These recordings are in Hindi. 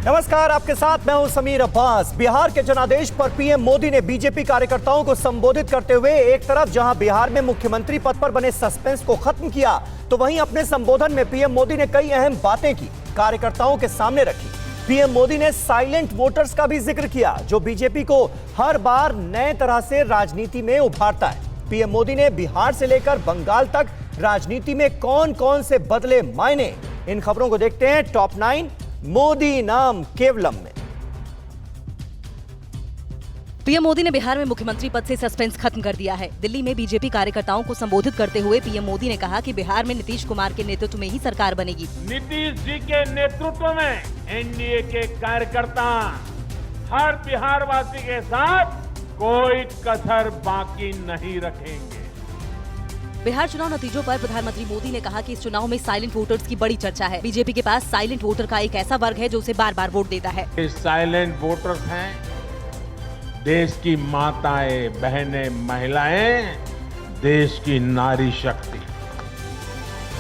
नमस्कार, आपके साथ मैं हूं समीर अब्बास। बिहार के जनादेश पर पीएम मोदी ने बीजेपी कार्यकर्ताओं को संबोधित करते हुए एक तरफ जहां बिहार में मुख्यमंत्री पद पर बने सस्पेंस को खत्म किया, तो वहीं अपने संबोधन में पीएम मोदी ने कई अहम बातें की, कार्यकर्ताओं के सामने रखी। पीएम मोदी ने साइलेंट वोटर्स का भी जिक्र किया, जो बीजेपी को हर बार नए तरह से राजनीति में उभारता है। पीएम मोदी ने बिहार से लेकर बंगाल तक राजनीति में कौन कौन से बदले मायने, इन खबरों को देखते हैं टॉप 9 मोदी नाम केवलम में। पीएम मोदी ने बिहार में मुख्यमंत्री पद से सस्पेंस खत्म कर दिया है। दिल्ली में बीजेपी कार्यकर्ताओं को संबोधित करते हुए पीएम मोदी ने कहा कि बिहार में नीतीश कुमार के नेतृत्व में ही सरकार बनेगी। नीतीश जी के नेतृत्व में एनडीए के कार्यकर्ता हर बिहार वासी के साथ कोई कसर बाकी नहीं रखेंगे। बिहार चुनाव नतीजों पर प्रधानमंत्री मोदी ने कहा कि इस चुनाव में साइलेंट वोटर्स की बड़ी चर्चा है। बीजेपी के पास साइलेंट वोटर का एक ऐसा वर्ग है जो उसे बार बार वोट देता है। ये साइलेंट वोटर्स हैं देश की माताएं, बहनें, महिलाएं, देश की नारी शक्ति।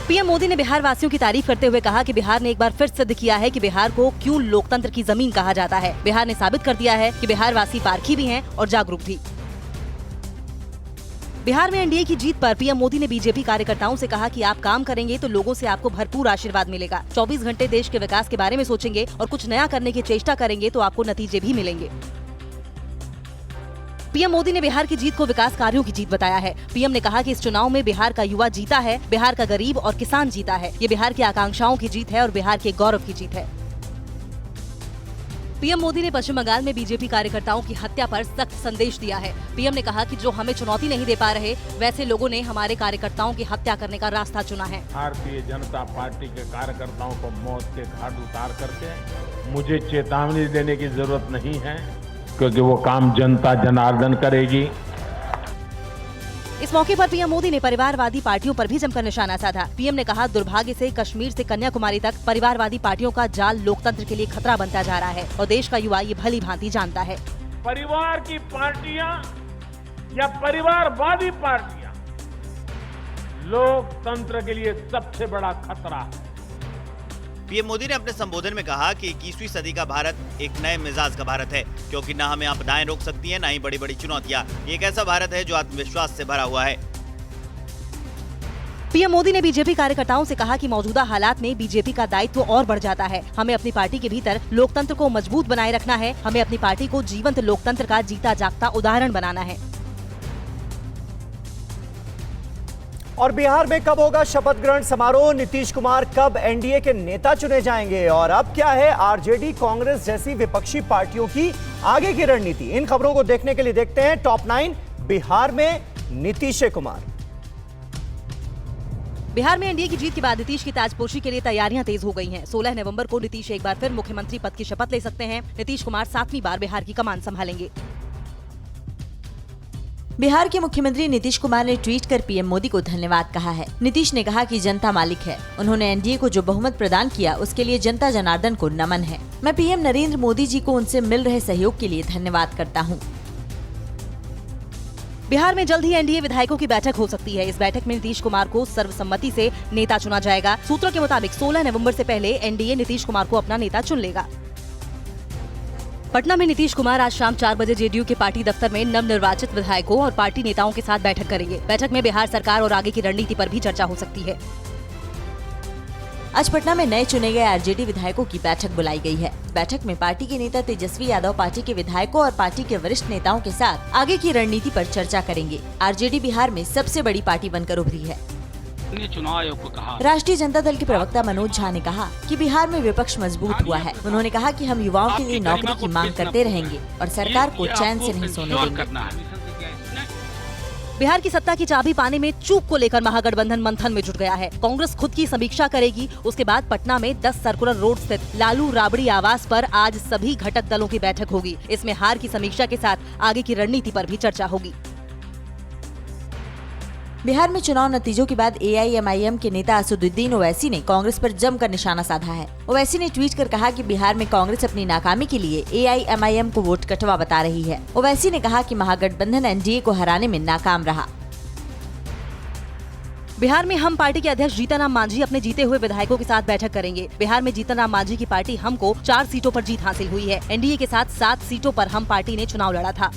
पीएम मोदी ने बिहार वासियों की तारीफ करते हुए कहा कि बिहार ने एक बार फिर सिद्ध किया है कि बिहार को क्यों लोकतंत्र की जमीन कहा जाता है। बिहार ने साबित कर दिया है कि बिहार वासी पारखी भी हैं और जागरूक भी। बिहार में एनडीए की जीत पर पीएम मोदी ने बीजेपी कार्यकर्ताओं से कहा कि आप काम करेंगे तो लोगों से आपको भरपूर आशीर्वाद मिलेगा। 24 घंटे देश के विकास के बारे में सोचेंगे और कुछ नया करने की चेष्टा करेंगे तो आपको नतीजे भी मिलेंगे। पीएम मोदी ने बिहार की जीत को विकास कार्यों की जीत बताया है। पीएम ने कहा कि इस चुनाव में बिहार का युवा जीता है, बिहार का गरीब और किसान जीता है। ये बिहार की आकांक्षाओं की जीत है और बिहार के गौरव की जीत है। पीएम मोदी ने पश्चिम बंगाल में बीजेपी कार्यकर्ताओं की हत्या पर सख्त संदेश दिया है। पीएम ने कहा कि जो हमें चुनौती नहीं दे पा रहे, वैसे लोगों ने हमारे कार्यकर्ताओं की हत्या करने का रास्ता चुना है। भारतीय जनता पार्टी के कार्यकर्ताओं को मौत के घाट उतार करके मुझे चेतावनी देने की जरूरत नहीं है, क्योंकि वो काम जनता जनार्दन करेगी। इस मौके पर पीएम मोदी ने परिवारवादी पार्टियों पर भी जमकर निशाना साधा। पीएम ने कहा, दुर्भाग्य से कश्मीर से कन्याकुमारी तक परिवारवादी पार्टियों का जाल लोकतंत्र के लिए खतरा बनता जा रहा है और देश का युवा ये भली भांति जानता है। परिवार की पार्टियां या परिवारवादी पार्टियां लोकतंत्र के लिए सबसे बड़ा खतरा है। पीएम मोदी ने अपने संबोधन में कहा कि 21वीं सदी का भारत एक नए मिजाज का भारत है, क्योंकि ना हमें आपदाएं रोक सकती हैं, ना ही बड़ी बड़ी चुनौतियां। ये एक ऐसा भारत है जो आत्मविश्वास से भरा हुआ है। पीएम मोदी ने बीजेपी कार्यकर्ताओं से कहा कि मौजूदा हालात में बीजेपी का दायित्व और बढ़ जाता है। हमें अपनी पार्टी के भीतर लोकतंत्र को मजबूत बनाए रखना है। हमें अपनी पार्टी को जीवंत लोकतंत्र का जीता जागता उदाहरण बनाना है। और बिहार में कब होगा शपथ ग्रहण समारोह, नीतीश कुमार कब एनडीए के नेता चुने जाएंगे, और अब क्या है आरजेडी, कांग्रेस जैसी विपक्षी पार्टियों की आगे की रणनीति, इन खबरों को देखने के लिए देखते हैं टॉप 9 बिहार में नीतीश कुमार। बिहार में एनडीए की जीत के बाद नीतीश की ताजपोशी के लिए तैयारियां तेज हो गई हैं। 16 नवंबर को नीतीश एक बार फिर मुख्यमंत्री पद की शपथ ले सकते हैं। नीतीश कुमार 7वीं बार बिहार की कमान संभालेंगे। बिहार के मुख्यमंत्री नीतीश कुमार ने ट्वीट कर पीएम मोदी को धन्यवाद कहा है। नीतीश ने कहा कि जनता मालिक है, उन्होंने एनडीए को जो बहुमत प्रदान किया उसके लिए जनता जनार्दन को नमन है। मैं पीएम नरेंद्र मोदी जी को उनसे मिल रहे सहयोग के लिए धन्यवाद करता हूं। बिहार में जल्द ही एनडीए विधायकों की बैठक हो सकती है। इस बैठक में नीतीश कुमार को सर्वसम्मति से नेता चुना जाएगा। सूत्रों के मुताबिक 16 नवंबर से पहले एनडीए नीतीश कुमार को अपना नेता चुन लेगा। पटना में नीतीश कुमार आज शाम 4 बजे जेडीयू के पार्टी दफ्तर में नवनिर्वाचित विधायकों और पार्टी नेताओं के साथ बैठक करेंगे। बैठक में बिहार सरकार और आगे की रणनीति पर भी चर्चा हो सकती है। आज पटना में नए चुने गए आरजेडी विधायकों की बैठक बुलाई गई है। बैठक में पार्टी के नेता तेजस्वी यादव पार्टी के विधायकों और पार्टी के वरिष्ठ नेताओं के साथ आगे की रणनीति पर चर्चा करेंगे। आरजेडी बिहार में सबसे बड़ी पार्टी बनकर उभरी है। चुनाव आयोग को कहा। राष्ट्रीय जनता दल के प्रवक्ता मनोज झा ने कहा कि बिहार में विपक्ष मजबूत हुआ है। उन्होंने कहा कि हम युवाओं के लिए नौकरी की मांग करते रहेंगे और सरकार को चैन से नहीं सोने देंगे। बिहार की सत्ता की चाबी पाने में चूक को लेकर महागठबंधन मंथन में जुट गया है। कांग्रेस खुद की समीक्षा करेगी। उसके बाद पटना में 10 सर्कुलर रोड स्थित लालू राबड़ी आवास पर आज सभी घटक दलों की बैठक होगी। इसमें हार की समीक्षा के साथ आगे की रणनीति पर भी चर्चा होगी। बिहार में चुनाव नतीजों के बाद एआईएमआईएम के नेता असदुद्दीन ओवैसी ने कांग्रेस पर जमकर निशाना साधा है। ओवैसी ने ट्वीट कर कहा कि बिहार में कांग्रेस अपनी नाकामी के लिए एआईएमआईएम को वोट कटवा बता रही है। ओवैसी ने कहा कि महागठबंधन एनडीए को हराने में नाकाम रहा। बिहार में हम पार्टी के अध्यक्ष जीतनराम मांझी अपने जीते हुए विधायकों के साथ बैठक करेंगे। बिहार में जीतनराम मांझी की पार्टी हम को 4 सीटों पर जीत हासिल हुई है। एनडीए के साथ 7 सीटों पर हम पार्टी ने चुनाव लड़ा था।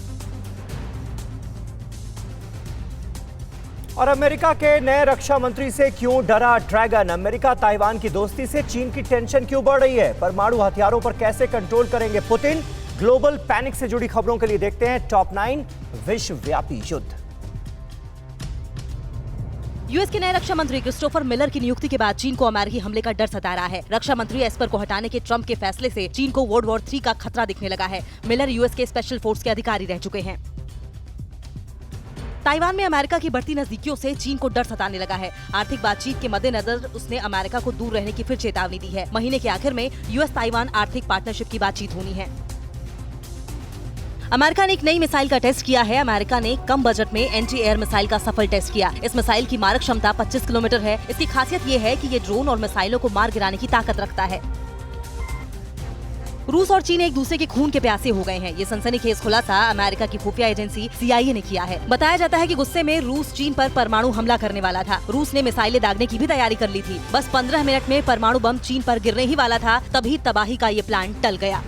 और अमेरिका के नए रक्षा मंत्री से क्यों डरा ड्रैगन? अमेरिका ताइवान की दोस्ती से चीन की टेंशन क्यों बढ़ रही है? परमाणु हथियारों पर कैसे कंट्रोल करेंगे पुतिन? ग्लोबल पैनिक से जुड़ी खबरों के लिए देखते हैं टॉप 9 विश्वव्यापी युद्ध। यूएस के नए रक्षा मंत्री क्रिस्टोफर मिलर की नियुक्ति के बाद चीन को अमेरिकी हमले का डर सता रहा है। रक्षा मंत्री एस्पर को हटाने के ट्रंप के फैसले से चीन को वर्ल्ड वॉर 3 का खतरा दिखने लगा है। मिलर यूएस के स्पेशल फोर्स के अधिकारी रह चुके हैं। ताइवान में अमेरिका की बढ़ती नजदीकियों से चीन को डर सताने लगा है। आर्थिक बातचीत के मद्देनजर उसने अमेरिका को दूर रहने की फिर चेतावनी दी है। महीने के आखिर में यूएस ताइवान आर्थिक पार्टनरशिप की बातचीत होनी है। अमेरिका ने एक नई मिसाइल का टेस्ट किया है। अमेरिका ने कम बजट में एंटी एयर मिसाइल का सफल टेस्ट किया। इस मिसाइल की मारक क्षमता 25 किलोमीटर है। इसकी खासियत ये है कि ये ड्रोन और मिसाइलों को मार गिराने की ताकत रखता है। रूस और चीन एक दूसरे के खून के प्यासे हो गए हैं। ये सनसनीखेज खुलासा अमेरिका की खुफिया एजेंसी CIA ने किया है। बताया जाता है कि गुस्से में रूस चीन पर परमाणु हमला करने वाला था। रूस ने मिसाइलें दागने की भी तैयारी कर ली थी। बस 15 मिनट में परमाणु बम चीन पर गिरने ही वाला था, तभी तबाही का ये प्लान टल गया।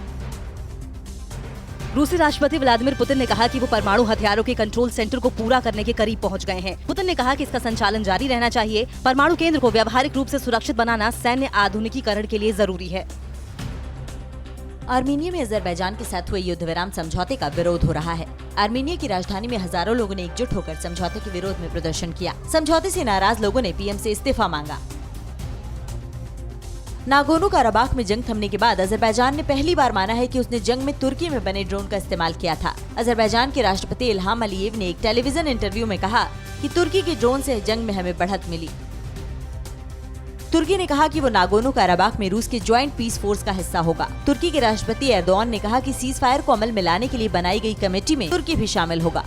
रूसी राष्ट्रपति व्लादिमीर पुतिन ने कहा कि वो परमाणु हथियारों के कंट्रोल सेंटर को पूरा करने के करीब पहुंच गए हैं। पुतिन ने कहा कि इसका संचालन जारी रहना चाहिए। परमाणु केंद्र को व्यावहारिक रूप से सुरक्षित बनाना सैन्य आधुनिकीकरण के लिए जरूरी है। आर्मीनिया में अजरबैजान के साथ हुए युद्ध विराम समझौते का विरोध हो रहा है। आर्मीनिया की राजधानी में हजारों लोगों ने एकजुट होकर समझौते के विरोध में प्रदर्शन किया। समझौते से नाराज लोगों ने पीएम से इस्तीफा मांगा। नागोर्नो काराबाख में जंग थमने के बाद अजरबैजान ने पहली बार माना है कि उसने जंग में तुर्की में बने ड्रोन का इस्तेमाल किया था। अजरबैजान के राष्ट्रपति इल्हाम अलीयेव ने एक टेलीविजन इंटरव्यू में कहा कि तुर्की के ड्रोन से जंग में हमें बढ़त मिली। तुर्की ने कहा कि वो नागोर्नो काराबाख में रूस के ज्वाइंट पीस फोर्स का हिस्सा होगा। तुर्की के राष्ट्रपति एर्दोआन ने कहा कि सीज फायर को अमल में लाने के लिए बनाई गई कमेटी में तुर्की भी शामिल होगा।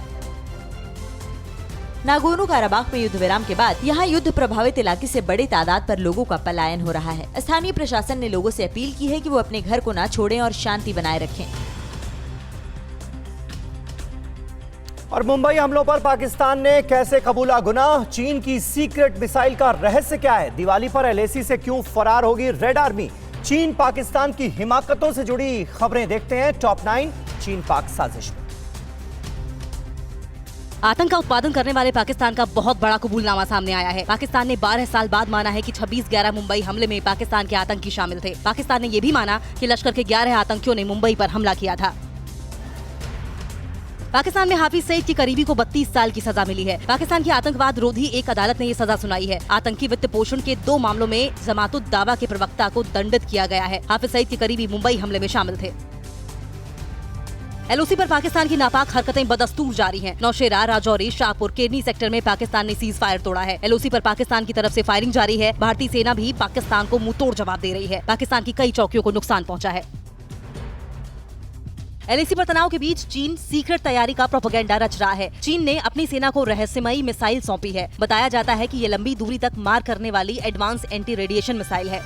नागोर्नो काराबाख में युद्ध विराम के बाद यहाँ युद्ध प्रभावित इलाके से बड़ी तादाद पर लोगों का पलायन हो रहा है। स्थानीय प्रशासन ने लोगों से अपील की है कि वो अपने घर को न छोड़ें और शांति बनाए रखें। और मुंबई हमलों पर पाकिस्तान ने कैसे कबूला गुनाह? चीन की सीक्रेट मिसाइल का रहस्य क्या है? दिवाली पर LAC से क्यों फरार होगी रेड आर्मी? चीन पाकिस्तान की हिमाकतों से जुड़ी खबरें देखते हैं टॉप 9 चीन पाक साजिश में। आतंक का उत्पादन करने वाले पाकिस्तान का बहुत बड़ा कबूलनामा सामने आया है। पाकिस्तान ने 12 साल बाद माना है कि 26/11 मुंबई हमले में पाकिस्तान के आतंकी शामिल थे। पाकिस्तान ने ये भी माना कि लश्कर के 11 आतंकियों ने मुंबई पर हमला किया था। पाकिस्तान में हाफिज सईद की करीबी को 32 साल की सजा मिली है। पाकिस्तान की आतंकवाद रोधी एक अदालत ने ये सजा सुनाई है। आतंकी वित्त पोषण के 2 मामलों में जमातुद दावा के प्रवक्ता को दंडित किया गया है। हाफिज सईद के करीबी मुंबई हमले में शामिल थे। LOC पर पाकिस्तान की नापाक हरकतें बदस्तूर जारी हैं। नौशेरा, राजौरी, शाहपुर, केरनी सेक्टर में पाकिस्तान ने सीज फायर तोड़ा है। LOC पर पाकिस्तान की तरफ से फायरिंग जारी है। भारतीय सेना भी पाकिस्तान को मुंहतोड़ जवाब दे रही है। पाकिस्तान की कई चौकियों को नुकसान पहुंचा है। LAC पर तनाव के बीच चीन सीक्रेट तैयारी का प्रोपेगेंडा रच रहा है। चीन ने अपनी सेना को रहस्यमयी मिसाइल सौंपी है। बताया जाता है कि ये लंबी दूरी तक मार करने वाली एडवांस एंटी रेडिएशन मिसाइल है।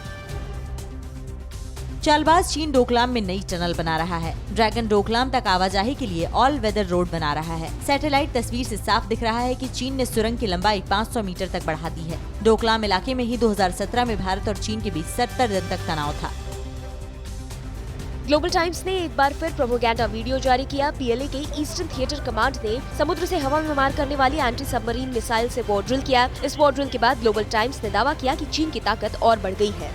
चालबाज चीन डोकलाम में नई टनल बना रहा है। ड्रैगन डोकलाम तक आवाजाही के लिए ऑल वेदर रोड बना रहा है। सैटेलाइट तस्वीर से साफ दिख रहा है कि चीन ने सुरंग की लंबाई 500 मीटर तक बढ़ा दी है। डोकलाम इलाके में ही 2017 में भारत और चीन के बीच 70 दिन तक तनाव था। ग्लोबल टाइम्स ने एक बार फिर प्रोपेगेंडा वीडियो जारी किया। PLA के ईस्टर्न थिएटर कमांड ने समुद्र से हवा में मार करने वाली एंटी सबमरीन मिसाइल से वॉर ड्रिल किया। इस वॉर ड्रिल के बाद ग्लोबल टाइम्स ने दावा किया कि चीन की ताकत और बढ़ गई है।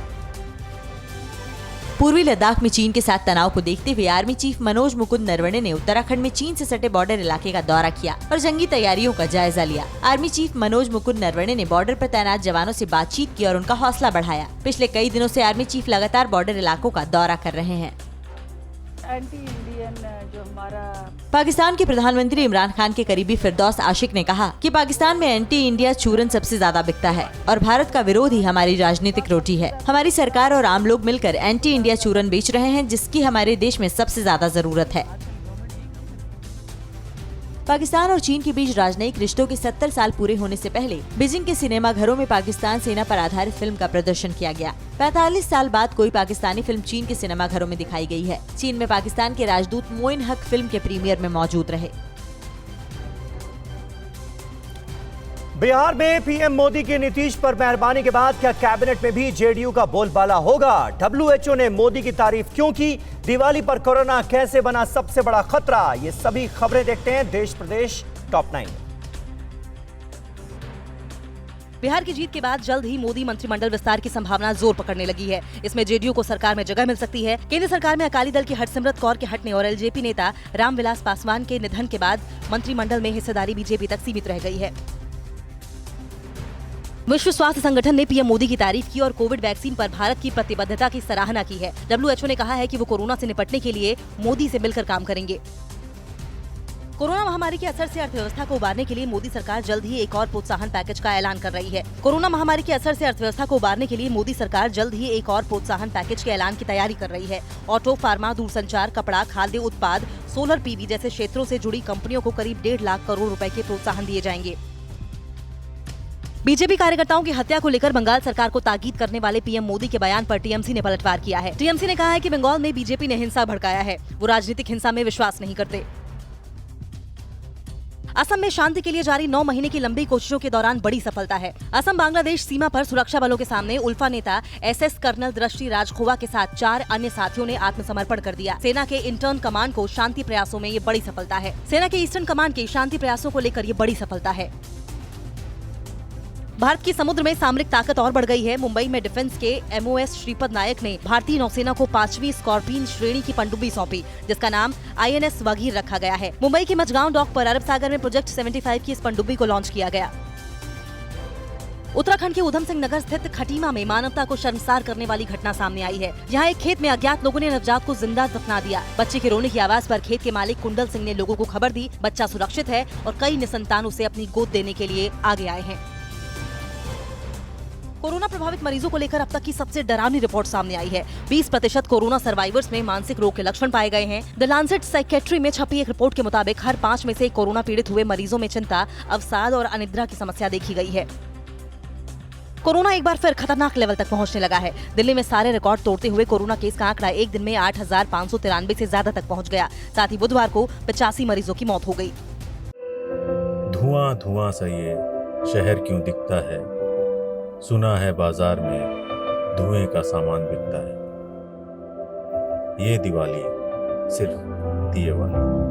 पूर्वी लद्दाख में चीन के साथ तनाव को देखते हुए आर्मी चीफ मनोज मुकुंद नरवणे ने उत्तराखंड में चीन से सटे बॉर्डर इलाके का दौरा किया और जंगी तैयारियों का जायजा लिया। आर्मी चीफ मनोज मुकुंद नरवणे ने बॉर्डर पर तैनात जवानों से बातचीत की और उनका हौसला बढ़ाया। पिछले कई दिनों से आर्मी चीफ लगातार बॉर्डर इलाकों का दौरा कर रहे हैं। एंटी इंडियन जो हमारा पाकिस्तान के प्रधानमंत्री इमरान खान के करीबी फिरदौस आशिक ने कहा कि पाकिस्तान में एंटी इंडिया चूरन सबसे ज्यादा बिकता है और भारत का विरोध ही हमारी राजनीतिक रोटी है। हमारी सरकार और आम लोग मिलकर एंटी इंडिया चूरन बेच रहे हैं, जिसकी हमारे देश में सबसे ज्यादा जरूरत है। पाकिस्तान और चीन के बीच राजनयिक रिश्तों के 70 साल पूरे होने से पहले बीजिंग के सिनेमा घरों में पाकिस्तान सेना पर आधारित फिल्म का प्रदर्शन किया गया। 45 साल बाद कोई पाकिस्तानी फिल्म चीन के सिनेमा घरों में दिखाई गई है। चीन में पाकिस्तान के राजदूत मोइन हक फिल्म के प्रीमियर में मौजूद रहे। बिहार में पीएम मोदी की नीतीश पर मेहरबानी के बाद क्या कैबिनेट में भी जेडीयू का बोलबाला होगा? डब्ल्यूएचओ ने मोदी की तारीफ क्यों की? दिवाली पर कोरोना कैसे बना सबसे बड़ा खतरा? ये सभी खबरें देखते हैं देश प्रदेश टॉप 9। बिहार की जीत के बाद जल्द ही मोदी मंत्रिमंडल विस्तार की संभावना जोर पकड़ने लगी है। इसमें जेडीयू को सरकार में जगह मिल सकती है। केंद्र सरकार में अकाली दल की हरसिमरत कौर के हटने और एलजेपी नेता रामविलास पासवान के निधन के बाद मंत्रिमंडल में हिस्सेदारी बीजेपी तक सीमित रह गई है। विश्व स्वास्थ्य संगठन ने पीएम मोदी की तारीफ की और कोविड वैक्सीन पर भारत की प्रतिबद्धता की सराहना की है। डब्ल्यूएचओ ने कहा है कि वो कोरोना से निपटने के लिए मोदी से मिलकर काम करेंगे। कोरोना महामारी के असर से अर्थव्यवस्था को उबारने के लिए मोदी सरकार जल्द ही एक और प्रोत्साहन पैकेज का ऐलान कर रही है। कोरोना महामारी के असर से अर्थव्यवस्था को उबारने के लिए मोदी सरकार जल्द ही एक और प्रोत्साहन पैकेज के ऐलान की तैयारी कर रही है। ऑटो, फार्मा, दूरसंचार, कपड़ा, खाद्य उत्पाद, सोलर पीवी जैसे क्षेत्रों से जुड़ी कंपनियों को करीब 1.5 लाख करोड़ रुपए के प्रोत्साहन दिए जाएंगे। बीजेपी कार्यकर्ताओं की हत्या को लेकर बंगाल सरकार को ताकीद करने वाले पीएम मोदी के बयान पर टीएमसी ने पलटवार किया है। टीएमसी ने कहा है कि बंगाल में बीजेपी ने हिंसा भड़काया है। वो राजनीतिक हिंसा में विश्वास नहीं करते। असम में शांति के लिए जारी 9 महीने की लंबी कोशिशों के दौरान बड़ी सफलता है। असम बांग्लादेश सीमा पर सुरक्षा बलों के सामने उल्फा नेता एसएस कर्नल दृष्टि राजखोवा के साथ 4 अन्य साथियों ने आत्मसमर्पण कर दिया। सेना के इंटर्न कमांड को शांति प्रयासों में ये बड़ी सफलता है। सेना के ईस्टर्न कमांड के शांति प्रयासों को लेकर ये बड़ी सफलता है। भारत की समुद्र में सामरिक ताकत और बढ़ गई है। मुंबई में डिफेंस के एमओएस श्रीपद नायक ने भारतीय नौसेना को 5वीं स्कॉर्पियन श्रेणी की पनडुब्बी सौंपी, जिसका नाम आईएनएस वागीर रखा गया है। मुंबई के मझगांव डॉक पर अरब सागर में प्रोजेक्ट 75 की इस पनडुब्बी को लॉन्च किया गया। उत्तराखंड के उधम सिंह नगर स्थित खटीमा में मानवता को शर्मसार करने वाली घटना सामने आई है। यहाँ एक खेत में अज्ञात लोगों ने नवजात को जिंदा दफना दिया। बच्चे के रोने की आवाज पर खेत के मालिक कुंडल सिंह ने लोगों को खबर दी। बच्चा सुरक्षित है और कई निसंतान उसे अपनी गोद देने के लिए आगे आए हैं। कोरोना प्रभावित मरीजों को लेकर अब तक की सबसे डरावनी रिपोर्ट सामने आई है। 20% कोरोना सर्वाइवर्स में मानसिक रोग के लक्षण पाए गए हैं। द लांसेट साइकेट्री में छपी एक रिपोर्ट के मुताबिक हर 5 में से एक कोरोना पीड़ित हुए मरीजों में चिंता, अवसाद और अनिद्रा की समस्या देखी गई है। कोरोना एक बार फिर खतरनाक लेवल तक पहुंचने लगा है। दिल्ली में सारे रिकॉर्ड तोड़ते हुए कोरोना केस का आंकड़ा एक दिन में 8,593 से ज्यादा तक पहुंच गया। साथ ही बुधवार को 85 मरीजों की मौत हो गई। धुआं धुआं सा ये शहर क्यों दिखता है? सुना है बाजार में धुएं का सामान बिकता है। ये दिवाली सिर्फ दिए वाली।